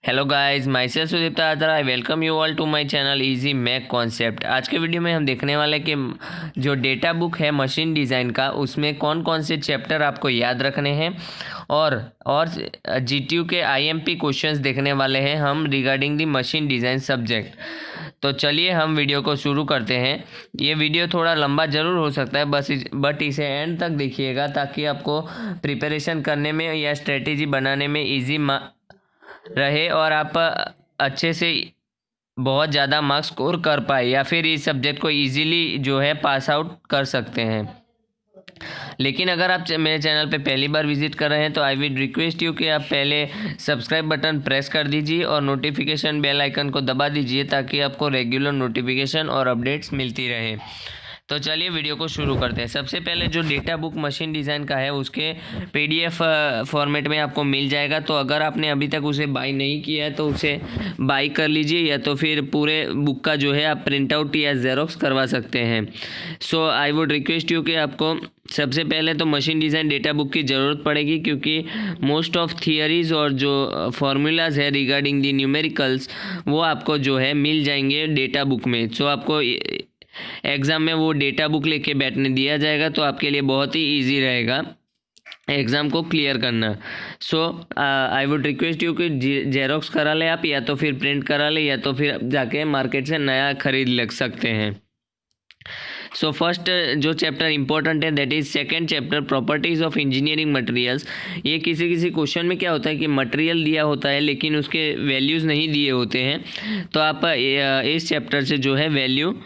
Hello guys, my self Sudipta Aadar. I welcome you all to my channel easy mech concept. आज के video में हम देखने वाले कि जो डेटा बुक है मशीन डिज़ाइन का, उसमें कौन कौन से चैप्टर आपको याद रखने हैं और जीटीयू के आईएमपी क्वेश्चंस देखने वाले हैं हम regarding the machine design subject. तो चलिए हम वीडियो को शुरू करते हैं। ये वीडियो थोड़ा लंबा ज़रूर हो सकता है बट इसे एंड तक देखिएगा ताकि आपको प्रिपरेशन करने में या स्ट्रेटेजी बनाने में ईजी रहे और आप अच्छे से बहुत ज़्यादा मार्क्स स्कोर कर पाए या फिर इस सब्जेक्ट को इजीली जो है पास आउट कर सकते हैं। लेकिन अगर आप मेरे चैनल पे पहली बार विजिट कर रहे हैं तो आई विल रिक्वेस्ट यू कि आप पहले सब्सक्राइब बटन प्रेस कर दीजिए और नोटिफिकेशन बेल आइकन को दबा दीजिए ताकि आपको रेगुलर नोटिफिकेशन और अपडेट्स मिलती रहे। तो चलिए वीडियो को शुरू करते हैं। सबसे पहले जो डेटा बुक मशीन डिज़ाइन का है उसके पीडीएफ फॉर्मेट में आपको मिल जाएगा। तो अगर आपने अभी तक उसे बाई नहीं किया है तो उसे बाई कर लीजिए या तो फिर पूरे बुक का जो है आप प्रिंट आउट या जेरोक्स करवा सकते हैं। सो आई वुड रिक्वेस्ट यू कि आपको सबसे पहले तो मशीन डिज़ाइन डेटा बुक की ज़रूरत पड़ेगी, क्योंकि मोस्ट ऑफ थियरीज़ और जो फार्मूलाज है रिगार्डिंग दी न्यूमेरिकल्स वो आपको जो है मिल जाएंगे डेटा बुक में। सो आपको एग्ज़ाम में वो डेटा बुक लेके बैठने दिया जाएगा तो आपके लिए बहुत ही इजी रहेगा एग्ज़ाम को क्लियर करना। सो आई वुड रिक्वेस्ट यू कि जेरोक्स करा ले आप, या तो फिर प्रिंट करा ले, या तो फिर जाके मार्केट से नया खरीद लग सकते हैं। सो फर्स्ट जो चैप्टर इंपॉर्टेंट है that is second chapter properties of engineering materials. ये किसी क्वेश्चन में क्या होता है कि मटेरियल दिया होता है लेकिन उसके वैल्यूज़ नहीं दिए होते हैं, तो आप इस चैप्टर से जो है वैल्यू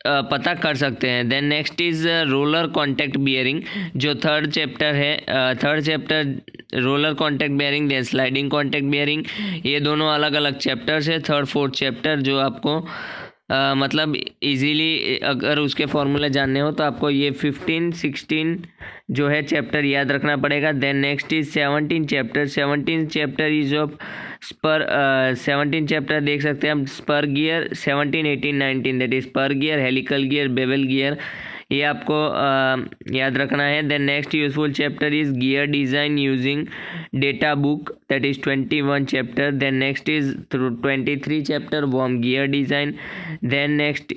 पता कर सकते हैं। Then next is roller contact bearing, जो थर्ड चैप्टर है। Third chapter roller contact bearing, then sliding contact bearing. ये दोनों अलग अलग चैप्टर्स है। थर्ड फोर्थ चैप्टर जो आपको मतलब इजीली अगर उसके फॉर्मूले जानने हो तो आपको ये 15, 16 जो है चैप्टर याद रखना पड़ेगा। Then next is 17 chapter. 17 chapter is of spur 17 chapter देख सकते हैं हम spur gear. 17, 18, 19 that is spur gear, helical gear, bevel gear, ये आपको याद रखना है। Then next useful chapter is gear design using data book, that is 21 chapter. Then next is 23 chapter worm gear design. Then next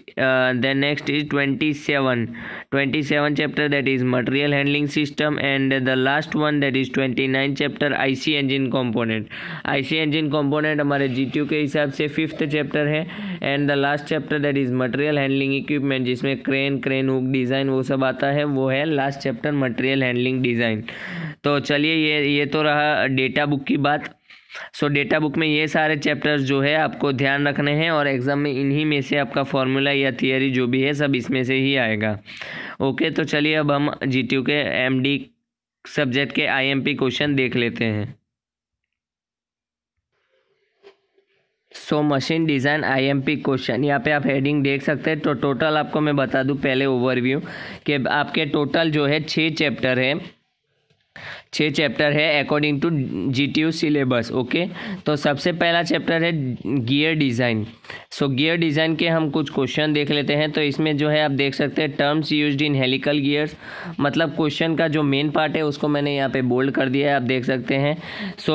is 27 chapter that is material handling system. And the last one that is 29 chapter IC engine component. IC engine component हमारे GTU के हिसाब से 5th chapter है। And the last chapter that is material handling equipment, जिसमें crane hook design वो सब आता है, वो है last chapter material handling design. तो चलिए ये तो रहा डेटा बुक की बात। सो डेटा बुक में ये सारे चैप्टर्स जो है आपको ध्यान रखने हैं और एग्ज़ाम में इन्हीं में से आपका फॉर्मूला या थियरी जो भी है सब इसमें से ही आएगा। ओके, तो चलिए अब हम जीटीयू के एमडी सब्जेक्ट के आईएमपी क्वेश्चन देख लेते हैं। So machine design IMP question, यहाँ पे आप हेडिंग देख सकते हैं। तो टोटल आपको मैं बता दूं पहले ओवरव्यू कि आपके टोटल जो है 6 चैप्टर है according to GTU syllabus. Okay, तो सबसे पहला चैप्टर है gear design. So gear design के हम कुछ क्वेश्चन देख लेते हैं। तो इसमें जो है आप देख सकते हैं terms used in helical gears, मतलब क्वेश्चन का जो मेन पार्ट है उसको मैंने यहाँ पे बोल्ड कर दिया है, आप देख सकते हैं। सो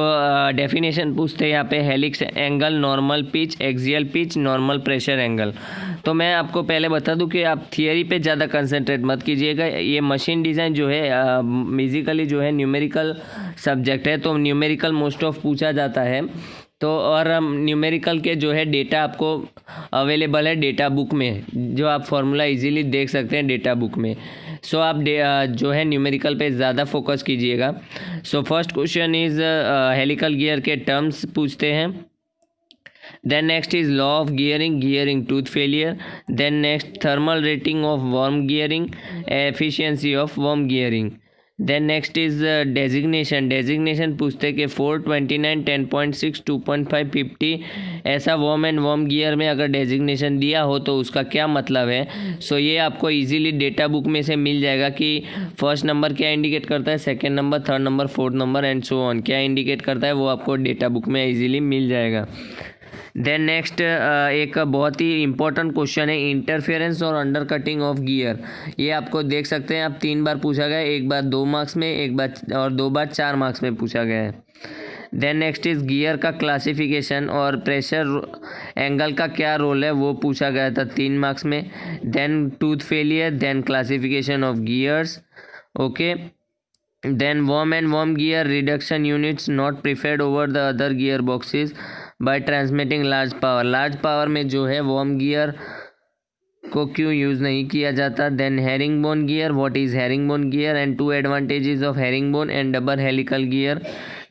डेफिनेशन पूछते हैं यहाँ पे helix angle, normal pitch, axial pitch, normal pressure angle. तो मैं आपको पहले बता दूं कि आप थियरी पे ज़्यादा कंसंट्रेट मत कीजिएगा। ये मशीन डिज़ाइन जो है बेसिकली जो है न्यूमेरिकल सब्जेक्ट है, तो न्यूमेरिकल मोस्ट ऑफ पूछा जाता है। तो और न्यूमेरिकल के जो है डेटा आपको अवेलेबल है डेटा बुक में, जो आप फार्मूला इजीली देख सकते हैं डेटा बुक में। सो आप जो है न्यूमेरिकल पे ज़्यादा फोकस कीजिएगा। So first question is helical gear के टर्म्स पूछते हैं। Then next is law of gearing tooth failure. Then next thermal rating of worm gearing, efficiency of worm gearing. Then next is designation पूछते कि 429, 10.6, 2.5, 50 ऐसा worm and worm gear में अगर designation दिया हो तो उसका क्या मतलब है। सो ये आपको इजीली डेटा बुक में से मिल जाएगा कि फर्स्ट नंबर क्या इंडिकेट करता है, second number, third number, fourth number and so on क्या इंडिकेट करता है, वो आपको डेटा बुक में इजीली मिल जाएगा। देन नेक्स्ट एक बहुत ही इंपॉर्टेंट क्वेश्चन है इंटरफेरेंस और अंडर कटिंग ऑफ गियर। ये आपको देख सकते हैं आप 3 बार पूछा गया है, एक बार 2 मार्क्स में, एक बार और 2 बार 4 मार्क्स में पूछा गया है। देन नेक्स्ट इज गियर का क्लासिफिकेशन और प्रेशर एंगल का क्या रोल है वो पूछा गया था 3 मार्क्स में। Then tooth failure, then classification of gears, okay. Then worm and worm gear reduction units not preferred over the other gear boxes by transmitting large power. Large power में जो है वर्म गियर को क्यों use नहीं किया जाता। Then herring bone gear, what is herring bone gear and 2 advantages of herring bone and double helical gear.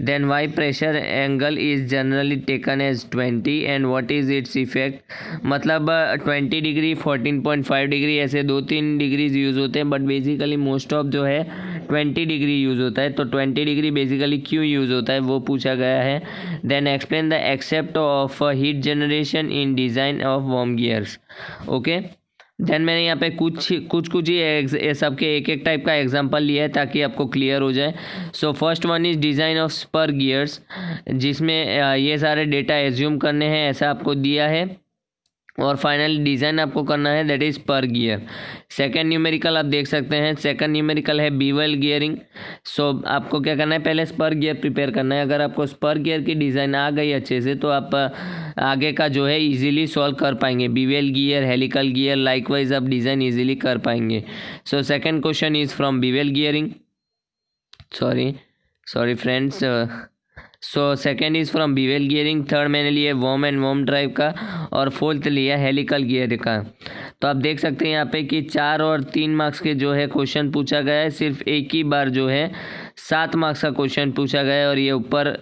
Then why pressure angle is generally taken as 20 and what is its effect. मतलब 20 degree, 14.5 degree, ऐसे 2-3 degrees use होते हैं, but basically most of जो है 20 degree use होता है। तो 20 degree basically क्यों यूज़ होता है वो पूछा गया है। Then explain the aspect of heat generation in design of worm gears, okay. Then मैंने यहाँ पे कुछ ही सबके एक टाइप का एग्जांपल लिया है ताकि आपको क्लियर हो जाए। So first one is design of spur gears, जिसमें ये सारे डेटा एज्यूम करने हैं ऐसा आपको दिया है और फाइनल डिज़ाइन आपको करना है, दैट इज़ पर गियर। सेकंड न्यूमेरिकल आप देख सकते हैं, सेकंड न्यूमेरिकल है बीवेल गियरिंग। सो आपको क्या करना है, पहले स्पर गियर प्रिपेयर करना है। अगर आपको स्पर गियर की डिज़ाइन आ गई अच्छे से तो आप आगे का जो है इजीली सॉल्व कर पाएंगे। Bevel gear, helical gear, likewise आप डिज़ाइन इजीली कर पाएंगे। So second question is from bevel gearing, sorry friends. So second is from bevel gearing. Third मैंने लिया वर्म एंड वर्म ड्राइव का और फोर्थ लिया हेलिकल गियर का। तो आप देख सकते हैं यहाँ पे कि 4 और 3 मार्क्स के जो है क्वेश्चन पूछा गया है। सिर्फ एक ही बार जो है 7 मार्क्स का क्वेश्चन पूछा गया है और ये ऊपर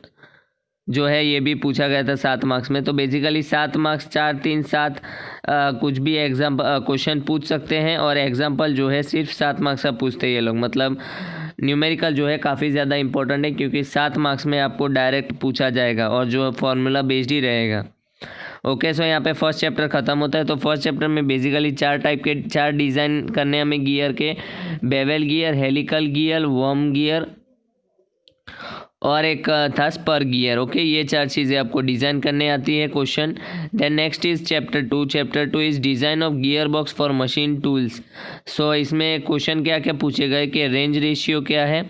जो है ये भी पूछा गया था 7 मार्क्स में। तो बेसिकली 7 मार्क्स 4, 3, 7 कुछ भी क्वेश्चन पूछ सकते हैं और एग्जाम्पल जो है सिर्फ 7 मार्क्स का पूछते हैं ये लोग। मतलब न्यूमेरिकल जो है काफ़ी ज़्यादा इंपॉर्टेंट है क्योंकि 7 मार्क्स में आपको डायरेक्ट पूछा जाएगा और जो फॉर्मूला बेस्ड ही रहेगा, ओके। सो यहाँ पे फर्स्ट चैप्टर ख़त्म होता है। तो फर्स्ट चैप्टर में बेसिकली 4 डिज़ाइन करने हमें गियर के, Wavell gear, helical gear, worm gear और एक था स्पर गियर, ओके। ये 4 चीज़ें आपको डिज़ाइन करने आती है question. Then next is chapter 2। Chapter 2 is design of gear box for machine tools. So इसमें क्वेश्चन क्या क्या पूछे गए कि रेंज रेशियो क्या है।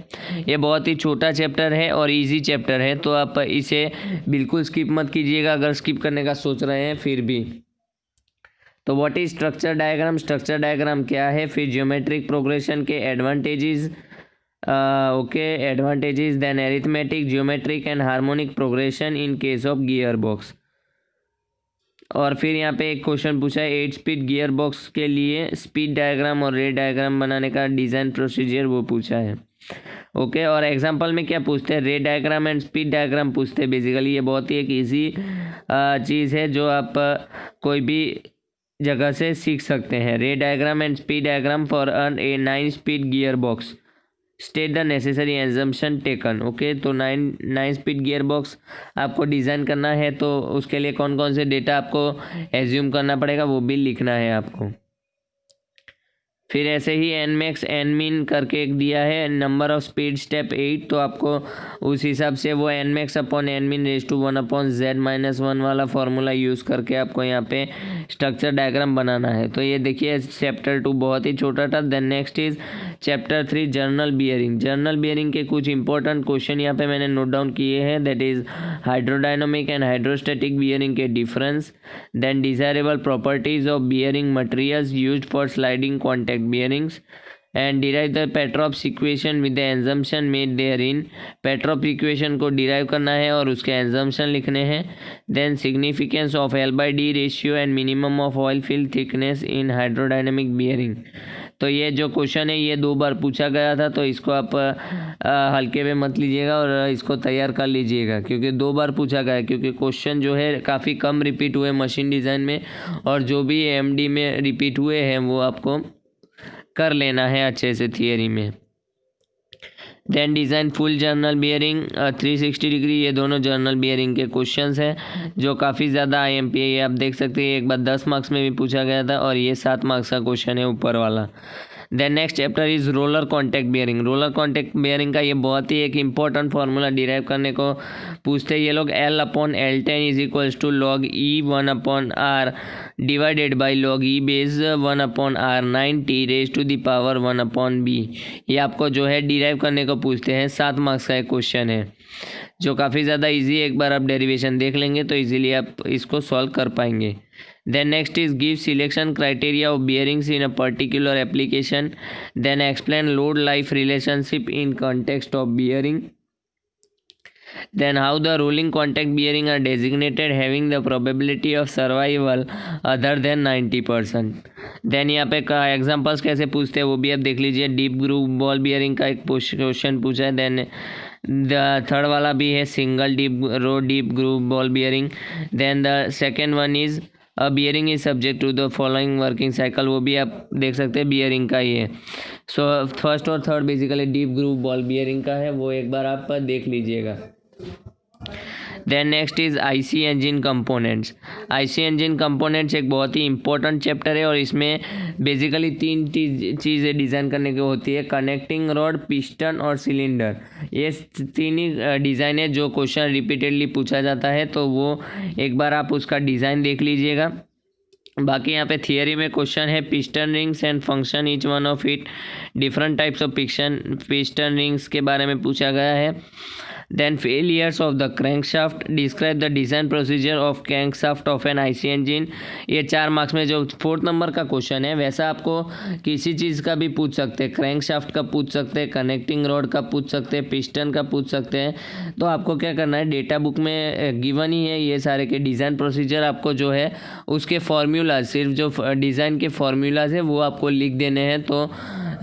ये बहुत ही छोटा चैप्टर है और इजी चैप्टर है, तो आप इसे बिल्कुल स्किप मत कीजिएगा अगर स्किप करने का सोच रहे हैं फिर भी। तो what is structure diagram, structure diagram क्या है, फिर ज्योमेट्रिक प्रोग्रेशन के advantages, okay, advantages, then arithmetic, geometric and harmonic progression in case of gear box. और फिर यहाँ पे एक क्वेश्चन पूछा है 8 स्पीड गियर बॉक्स के लिए स्पीड डायग्राम और रेट डायग्राम बनाने का डिज़ाइन प्रोसीजर वो पूछा है, ओके। और एग्जांपल में क्या पूछते हैं, rate diagram and speed diagram पूछते हैं। बेसिकली ये बहुत ही एक ईजी चीज़ है जो आप कोई भी जगह से सीख सकते हैं। Rate diagram and speed diagram for a 9 speed gear box, state the necessary assumption taken, okay. तो 9 स्पीड गियर बॉक्स आपको डिज़ाइन करना है तो उसके लिए कौन कौन से डेटा आपको एज्यूम करना पड़ेगा वो भी लिखना है आपको। फिर ऐसे ही एन मैक्स एन मिन करके एक दिया है, नंबर ऑफ स्पीड स्टेप 8, तो आपको उस हिसाब से वो एन मैक्स अपॉन एन मिन रेज टू 1/z-1 वाला फार्मूला यूज़ करके आपको यहाँ पे स्ट्रक्चर डायग्राम बनाना है। तो ये देखिए चैप्टर 2 बहुत ही छोटा था। Then next is chapter 3 journal bearing. Journal bearing के कुछ इंपॉर्टेंट क्वेश्चन यहाँ पे मैंने नोट डाउन किए हैं, that is hydrodynamic and hydrostatic bearing के difference, then desirable properties of bearing materials used for sliding contact bearings and derive the Petrov equation with the assumption made therein। Petrov equation को derive करना है और उसके assumption लिखने हैं। then significance of L/D ratio and minimum of oil fill thickness in hydrodynamic bearing। तो ये जो क्वेश्चन है ये 2 बार पूछा गया था, तो इसको आप हल्के में मत लीजिएगा और इसको तैयार कर लीजिएगा क्योंकि 2 बार पूछा गया है। क्योंकि क्वेश्चन जो है काफ़ी कम रिपीट हुए मशीन डिज़ाइन में और जो भी एमडी में रिपीट हुए हैं वो आपको कर लेना है अच्छे से थियरी में। Then design full journal bearing 360 degree, ये दोनों जर्नल बियरिंग के क्वेश्चंस हैं जो काफ़ी ज़्यादा IMP है। ये आप देख सकते हैं एक बार 10 मार्क्स में भी पूछा गया था और ये 7 मार्क्स का क्वेश्चन है ऊपर वाला। Then next chapter is roller contact bearing. Roller contact bearing का ये बहुत ही एक इंपॉर्टेंट फार्मूला डिराइव करने को पूछते हैं ये लोग। L/L10 is equals to log E 1/r divided by log E base 1/r 9t raise to the power 1/b। ये आपको जो है डिराइव करने को पूछते हैं, 7 मार्क्स का एक क्वेश्चन है जो काफ़ी ज़्यादा इजी है। एक बार आप डेरिवेशन देख लेंगे तो इजीली आप इसको सॉल्व कर पाएंगे। Then next is give selection criteria of bearings in a particular application. Then explain load life relationship in context of bearing. Then how the rolling contact bearing are designated having the probability of survival other than 90%. Then यहाँ पे examples कैसे पूछते हैं वो भी आप देख लीजिए। डीप ग्रूव बॉल बियरिंग का एक क्वेश्चन पूछा है। देन द थर्ड वाला भी है single deep groove ball bearing. Then the second one is a bearing is subject to the following working cycle, वो भी आप देख सकते हैं बियरिंग का ही है। सो फर्स्ट और third basically deep groove ball bearing का है, वो एक बार आप देख लीजिएगा। Then next is IC engine components. IC engine components एक बहुत ही इंपॉर्टेंट चैप्टर है और इसमें बेसिकली तीन चीज़ें डिज़ाइन करने की होती है, कनेक्टिंग रॉड, पिस्टन और सिलेंडर। ये तीन ही डिज़ाइन है जो क्वेश्चन रिपीटेडली पूछा जाता है, तो वो एक बार आप उसका डिज़ाइन देख लीजिएगा। बाकी यहाँ पे थियरी में क्वेश्चन है piston rings and function each one of it, different types of piston rings के बारे में पूछा गया है। Then failures of the crankshaft, describe the design procedure of crankshaft of an IC engine। ये 4 मार्क्स में जो 4th नंबर का क्वेश्चन है, वैसा आपको किसी चीज़ का भी पूछ सकते हैं। क्रैंकशाफ्ट का पूछ सकते हैं, कनेक्टिंग रॉड का पूछ सकते हैं, पिस्टन का पूछ सकते हैं। तो आपको क्या करना है, डेटा बुक में गिवन ही है ये सारे के डिज़ाइन प्रोसीजर। आपको जो है उसके फार्मूलाज, सिर्फ जो डिज़ाइन के फार्मूलाज है वो आपको लिख देने हैं, तो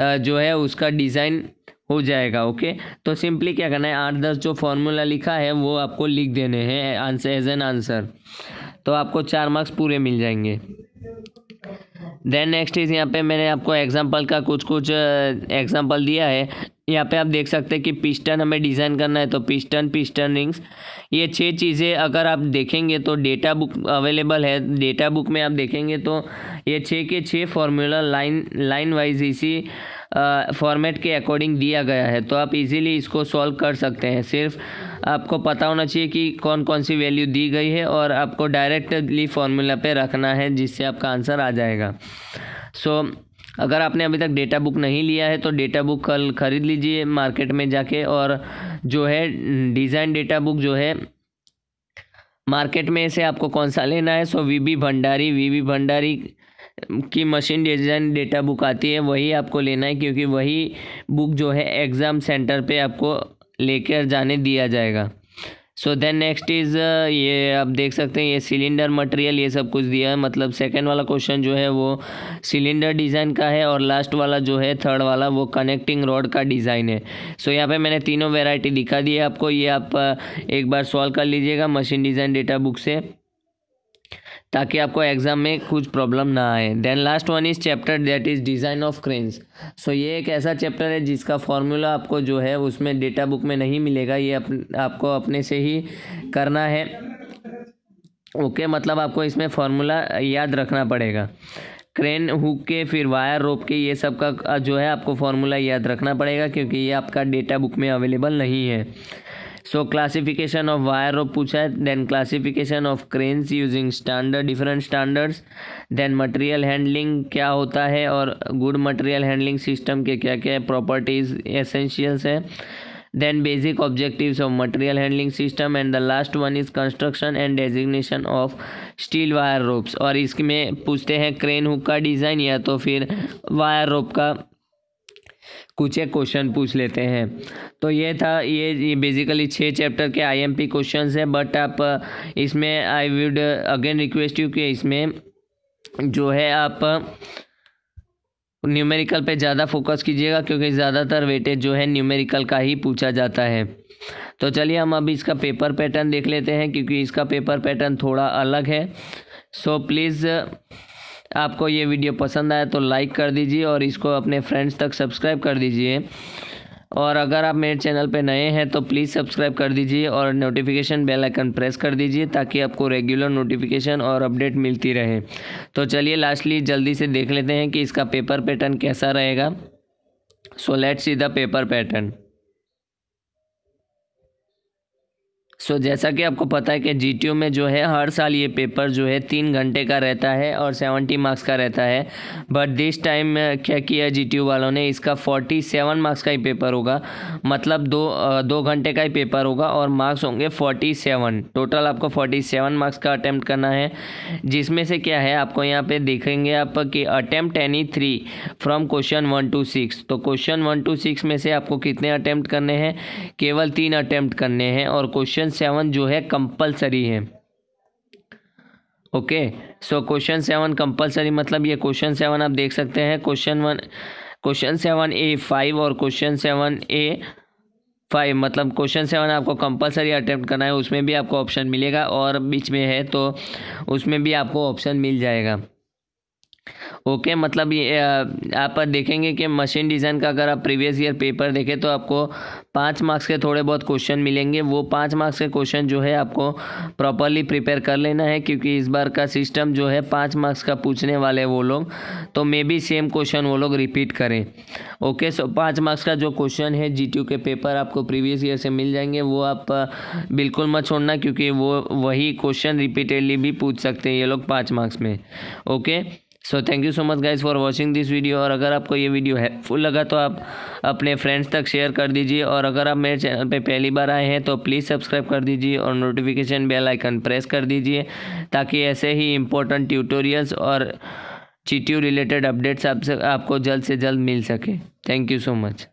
जो है उसका डिज़ाइन हो जाएगा। ओके, तो सिंपली क्या करना है, 8-10 जो फॉर्मूला लिखा है वो आपको लिख देने हैं आंसर एज एन आंसर, तो आपको 4 मार्क्स पूरे मिल जाएंगे। देन नेक्स्ट इज यहाँ पे मैंने आपको एग्जांपल का कुछ एग्जांपल दिया है। यहाँ पे आप देख सकते हैं कि पिस्टन हमें डिज़ाइन करना है, तो पिस्टन रिंग्स, ये 6 चीज़ें अगर आप देखेंगे तो डेटा बुक अवेलेबल है। डेटा बुक में आप देखेंगे तो ये 6 के 6 फार्मूला लाइन वाइज इसी फॉर्मेट के अकॉर्डिंग दिया गया है, तो आप इजीली इसको सॉल्व कर सकते हैं। सिर्फ आपको पता होना चाहिए कि कौन कौन सी वैल्यू दी गई है और आपको डायरेक्टली फार्मूला पे रखना है, जिससे आपका आंसर आ जाएगा। सो अगर आपने अभी तक डेटा बुक नहीं लिया है तो डेटा बुक कल ख़रीद लीजिए मार्केट में जाके, और जो है डिज़ाइन डेटा बुक जो है मार्केट में से आपको कौन सा लेना है, सो वीबी भंडारी की मशीन डिज़ाइन डेटा बुक आती है, वही आपको लेना है, क्योंकि वही बुक जो है एग्ज़ाम सेंटर पे आपको लेकर जाने दिया जाएगा। सो देन नेक्स्ट इज़ ये आप देख सकते हैं, ये सिलेंडर मटेरियल ये सब कुछ दिया है। मतलब सेकंड वाला क्वेश्चन जो है वो सिलेंडर डिज़ाइन का है, और लास्ट वाला जो है थर्ड वाला वो कनेक्टिंग रॉड का डिज़ाइन है। सो यहाँ पे मैंने तीनों वेराइटी दिखा दी है आपको, ये आप एक बार सॉल्व कर लीजिएगा मशीन डिज़ाइन डेटा बुक से, ताकि आपको एग्जाम में कुछ प्रॉब्लम ना आए। Then last one is chapter that is design of cranes. So ये एक ऐसा चैप्टर है जिसका फॉर्मूला आपको जो है उसमें डेटा बुक में नहीं मिलेगा, ये आपको अपने से ही करना है। ओके, मतलब आपको इसमें फॉर्मूला याद रखना पड़ेगा। क्रेन हुक के, फिर वायर रोप के, ये सब का जो है आपको फॉर्मूला याद रखना पड़ेगा, क्योंकि ये आपका डेटा बुक में अवेलेबल नहीं है। So classification of wire rope पूछा है। Then classification of cranes using different standards. Then material handling क्या होता है और गुड मटेरियल हैंडलिंग सिस्टम के क्या क्या प्रॉपर्टीज़ एसेंशियल्स है। Then basic objectives of material handling system, and the last one is construction and designation of steel wire ropes. और इसमें पूछते हैं क्रेन हुक का डिज़ाइन या तो फिर वायर रोप का कुछ एक क्वेश्चन पूछ लेते हैं। तो ये था, ये बेसिकली 6 चैप्टर के आईएमपी क्वेश्चंस है। बट आप इसमें I would again request you कि इसमें जो है आप न्यूमेरिकल पे ज़्यादा फोकस कीजिएगा, क्योंकि ज़्यादातर वेटेज जो है न्यूमेरिकल का ही पूछा जाता है। तो चलिए हम अभी इसका पेपर पैटर्न देख लेते हैं, क्योंकि इसका पेपर पैटर्न थोड़ा अलग है। सो प्लीज़ आपको ये वीडियो पसंद आया तो लाइक कर दीजिए और इसको अपने फ्रेंड्स तक सब्सक्राइब कर दीजिए। और अगर आप मेरे चैनल पे नए हैं तो प्लीज़ सब्सक्राइब कर दीजिए और नोटिफिकेशन बेल आइकन प्रेस कर दीजिए, ताकि आपको रेगुलर नोटिफिकेशन और अपडेट मिलती रहे। तो चलिए लास्टली जल्दी से देख लेते हैं कि इसका पेपर पैटर्न कैसा रहेगा। So let's see the paper pattern. जैसा कि आपको पता है कि जीटीयू में जो है हर साल ये पेपर जो है 3 घंटे का रहता है और 70 मार्क्स का रहता है। बट दिस टाइम क्या किया जीटीयू वालों ने, इसका 47 मार्क्स का ही पेपर होगा, मतलब दो घंटे का ही पेपर होगा और मार्क्स होंगे 47। टोटल आपको 47 मार्क्स का अटैम्प्ट करना है, जिसमें से क्या है आपको यहाँ पे देखेंगे आप कि attempt any 3 from question 1 to 6। तो क्वेश्चन 1 to 6 में से आपको कितने अटैम्प्ट करने हैं? केवल 3 अटैम्प्ट करने हैं और क्वेश्चन 7 जो है कंपलसरी है। ओके, सो क्वेश्चन 7 कंपलसरी मतलब ये क्वेश्चन 7 आप देख सकते हैं, क्वेश्चन 7A5 और क्वेश्चन 7A5, मतलब क्वेश्चन 7 आपको कंपलसरी अटेम्प्ट करना है। उसमें भी आपको ऑप्शन मिलेगा और बीच में है तो उसमें भी आपको ऑप्शन मिल जाएगा। ओके, मतलब ये आप देखेंगे कि मशीन डिज़ाइन का अगर आप प्रीवियस ईयर पेपर देखें तो आपको 5 मार्क्स के थोड़े बहुत क्वेश्चन मिलेंगे। वो 5 मार्क्स के क्वेश्चन जो है आपको प्रॉपरली प्रिपेयर कर लेना है, क्योंकि इस बार का सिस्टम जो है 5 मार्क्स का पूछने वाले वो लोग, तो मे बी सेम क्वेश्चन वो लोग रिपीट करें। ओके, सो 5 मार्क्स का जो क्वेश्चन है जीटीयू के पेपर आपको प्रीवियस ईयर से मिल जाएंगे, वो आप बिल्कुल मत छोड़ना, क्योंकि वो वही क्वेश्चन रिपीटेडली भी पूछ सकते हैं ये लोग 5 मार्क्स में। Okay, so thank you so much guys for watching this video. और अगर आपको ये वीडियो हेल्पफुल लगा तो आप अपने फ्रेंड्स तक शेयर कर दीजिए, और अगर आप मेरे चैनल पे पहली बार आए हैं तो प्लीज़ सब्सक्राइब कर दीजिए और नोटिफिकेशन बेल आइकन प्रेस कर दीजिए, ताकि ऐसे ही इम्पोर्टेंट ट्यूटोरियल्स और जीटीयू रिलेटेड अपडेट्स आपको जल्द से जल्द मिल सके। Thank you so much.